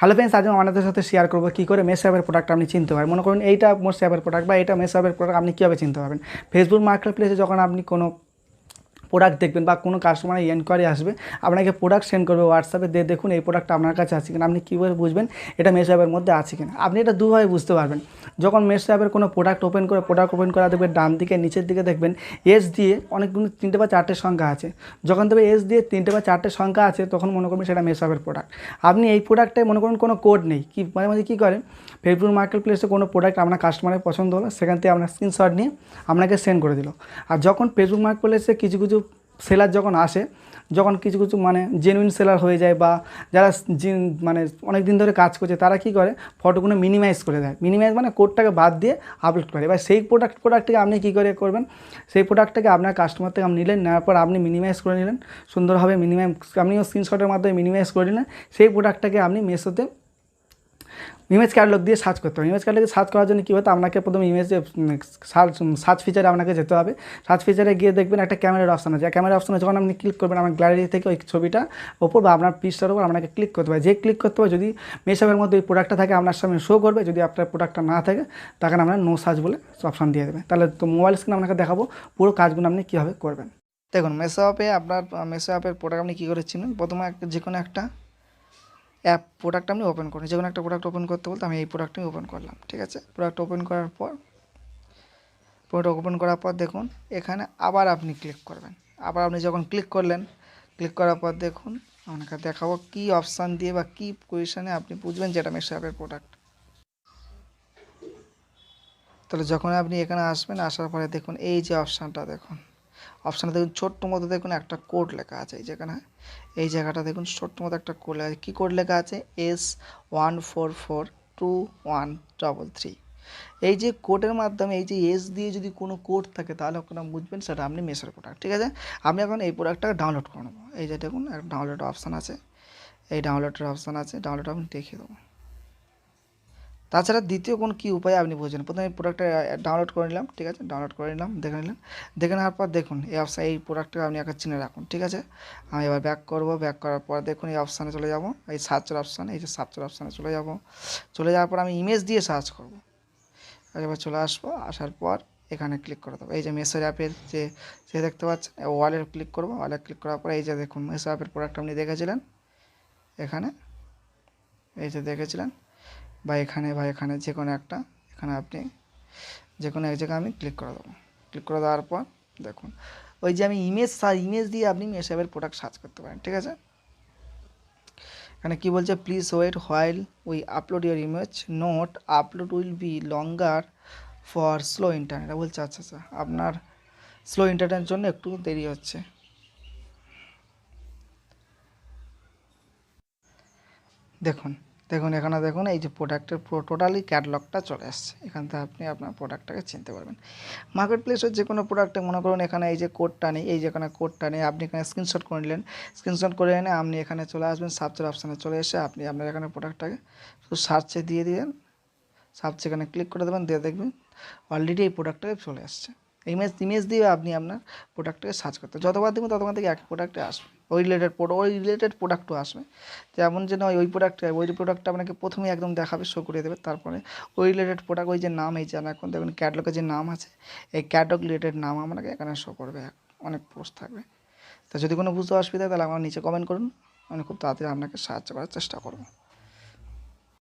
Hello friends, আজ আমি আপনাদের সাথে শেয়ার করবো কী করে মেশো অ্যাপের প্রোডাক্ট আপনি চিনতে পারেন। মনে করুন এইটা মেশো অ্যাপের প্রোডাক্ট বা এটা মেশো অ্যাপের প্রোডাক্ট, আপনি কীভাবে চিনতে পারবেন। ফেসবুক মার্কেট প্লেসে যখন আপনি কোনো প্রোডাক্ট দেখবেন বা কোনো কাস্টমারের এনকোয়ারি আসবে, আপনাকে প্রোডাক্ট সেন্ড করবে হোয়াটসঅ্যাপে, দিয়ে দেখুন এই প্রোডাক্টটা আপনার কাছে আছে কিনা। আপনি কীভাবে বুঝবেন এটা মেশো অ্যাপের মধ্যে আছে কিনা? আপনি এটা দুভাবে বুঝতে পারবেন। যখন মেশো অ্যাপের কোনো প্রোডাক্ট ওপেন করা দেখবেন, ডান দিকে নিচের দিকে দেখবেন এস দিয়ে অনেকগুলো 3টে বা 4টে সংখ্যা আছে। যখন দেখবেন এস দিয়ে 3টে বা 4টে সংখ্যা আছে, তখন মনে করবেন সেটা মেশো অ্যাপের প্রোডাক্ট। আপনি এই প্রোডাক্টটায় মনে করুন কোনো কোড নেই, কি মাঝে মাঝে কী করেন, ফেসবুক মার্কেট প্লেসে কোনো প্রোডাক্ট আপনার কাস্টমারের পছন্দ হলো, সেখান থেকে আপনার স্ক্রিনশট নিয়ে আপনাকে সেন্ড করে দিল। আর যখন ফেসবুক মার্কেট প্লেসে কিছু কিছু সেলার যখন আসে, যখন কিছু কিছু মানে জেনুইন সেলার হয়ে যায় বা যারা মানে অনেক দিন ধরে কাজ করছে, তারা কী করে ফটোগুলো মিনিমাইজ করে দেয়। মিনিমাইজ মানে কোডটাকে বাদ দিয়ে আপলোড করে। এবার সেই প্রোডাক্টটাকে আপনি কী করে করবেন, সেই প্রোডাক্টটাকে আপনার কাস্টমার থেকে আপনি নিলেন, নেওয়ার পর আপনি মিনিমাইজ করে নিলেন সুন্দরভাবে। আপনিও স্ক্রিনশটের মাধ্যমে মিনিমাইজ করে নিলেন। সেই প্রোডাক্টটাকে আপনি মেশোতে ইমেজ ক্যাটালগ দিয়ে সার্চ করতে হবে। ইমেজ ক্যাটালগে সার্চ করার জন্য কী হতো, আপনাকে প্রথমে ইমেজে সার্চ ফিচারে আপনাকে যেতে হবে। সার্চ ফিচারে গিয়ে দেখবেন একটা ক্যামেরার অপশান আছে। ক্যামেরার অপশানে যখন আপনি ক্লিক করবেন, আমার গ্যালারি থেকে ওই ছবিটা ওপর বা আপনার পিসটার উপর আপনাকে ক্লিক করতে হবে। যে ক্লিক করতে হবে, যদি মেশো অ্যাপের মধ্যে ওই প্রোডাক্টটা থাকে আপনার সামনে শো করবে, যদি আপনার প্রোডাক্টটা না থাকে তখন আপনার নো সার্চ বলে অপশান দিয়ে দেবে। তাহলে তো মোবাইল স্ক্রিনে আপনাকে দেখাবো পুরো কাজগুলো আপনি কীভাবে করবেন। দেখুন মেশো অ্যাপের প্রোডাক্ট আপনি কী করে চিনুন। প্রথমে যে কোনো একটা অ্যাপ প্রোডাক্ট আপনি ওপেন করুন। যে কোনো একটা প্রোডাক্ট ওপেন করতে বলতে আমি এই প্রোডাক্টটি ওপেন করলাম, ঠিক আছে। প্রোডাক্ট ওপেন করার পর দেখুন এখানে আবার আপনি ক্লিক করবেন। আবার আপনি যখন ক্লিক করার পর দেখুন আপনাকে দেখাবো কী অপশান দিয়ে বা কী পজিশানে আপনি বুঝবেন যেটা মেশো অ্যাপের প্রোডাক্ট। তাহলে যখন আপনি এখানে আসবেন, আসার পরে দেখুন এই যে অপশানটা দেখুন ছোট্ট মতো দেখুন একটা কোড লেখা আছে। এই জায়গাটা দেখুন ছোট্ট মতো একটা কোড লেখা আছে। কী কোড লেখা আছে? S144213। এই যে কোডের মাধ্যমে এই যে এস দিয়ে যদি কোনো কোড থাকে, তাহলে আপনারা বুঝবেন সেটা আপনি মেশোর প্রোডাক্ট, ঠিক আছে। আমি এখন এই প্রোডাক্টটাকে ডাউনলোড করে নেবো। এই যে দেখুন একটা ডাউনলোড অপশান আছে, ডাউনলোড আমি দেখিয়ে দেবো। তাছাড়া দ্বিতীয় কোনো কী উপায় আপনি বুঝবেন। প্রথমে প্রোডাক্টটা ডাউনলোড করে নিলাম, ঠিক আছে। ডাউনলোড করে নিলাম, দেখে নেওয়ার পর দেখুন এই প্রোডাক্টটাকে আপনি একটা চিনে রাখুন, ঠিক আছে। আমি এবার ব্যাক করার পর দেখুন এই অপশানে চলে যাব, এই সার্চের অপশানে, চলে যাওয়ার পর আমি ইমেজ দিয়ে সার্চ করব। এবার চলে আসবো, আসার পর এখানে ক্লিক করে দেবো। এই যে মেশো অ্যাপের যে দেখতে পাচ্ছেন, ওয়ালে ক্লিক করবো। ওয়ালে ক্লিক করার পর এই যে দেখুন মেশো অ্যাপের প্রোডাক্ট আপনি দেখেছিলেন এখানে, এই যে দেখেছিলেন বা এখানে যে কোনো একটা, এখানে আপনি যে কোনো এক জায়গায় আমি ক্লিক করে দেবো। ক্লিক করে দেওয়ার পর দেখুন ওই যে আমি ইমেজ দিয়ে আপনি মেশো অ্যাপের প্রোডাক্ট সার্চ করতে পারেন, ঠিক আছে। এখানে কী বলছে, please wait while we upload your image, note upload will be longer for slow internet. বলছে আচ্ছা আপনার স্লো ইন্টারনেটের জন্য একটু দেরি হচ্ছে। দেখুন এখানে দেখুন এই যে প্রোডাক্টের টোটালি ক্যাটালগটা চলে আসছে। এখান থেকে আপনি আপনার প্রোডাক্টটাকে চিনতে পারবেন। মার্কেট প্লেসের যে কোনো প্রোডাক্টে মনে করুন এখানে এই যে কোডটা নেই, আপনি এখানে স্ক্রিনশট করে নিলেন। স্ক্রিনশট করে এনে আপনি এখানে চলে আসবেন, সার্চের অপশানে চলে এসে আপনি আপনার এখানে প্রোডাক্টটাকে শুধু সার্চে দিয়ে দিলেন। সার্চে এখানে ক্লিক করে দেবেন, দিয়ে দেখবেন অলরেডি এই প্রোডাক্টটাকে চলে আসছে। ইমেজ দিয়ে আপনি আপনার প্রোডাক্টটাকে সার্চ করতে যতবার দেবেন ততবার থেকে একই প্রোডাক্টে আসবে, ওই রিলেটেড প্রোডাক্টও আসবে। যেমন যে নয় ওই প্রোডাক্টটা আপনাকে প্রথমেই একদম দেখাবে, শো করে দেবে। তারপরে ওই রিলেটেড প্রোডাক্ট, ওই যে নাম, এই যে এখন দেখুন ক্যাটালগে যে নাম আছে, এই ক্যাটালগ রিলেটেড নাম আপনাকে এখানে শো করবে, অনেক পোস্ট থাকবে। তা যদি কোনো বুঝতে অসুবিধা হয় তাহলে আমার নিচে কমেন্ট করুন, আমি খুব তাড়াতাড়ি আপনাকে সাহায্য করার চেষ্টা করব।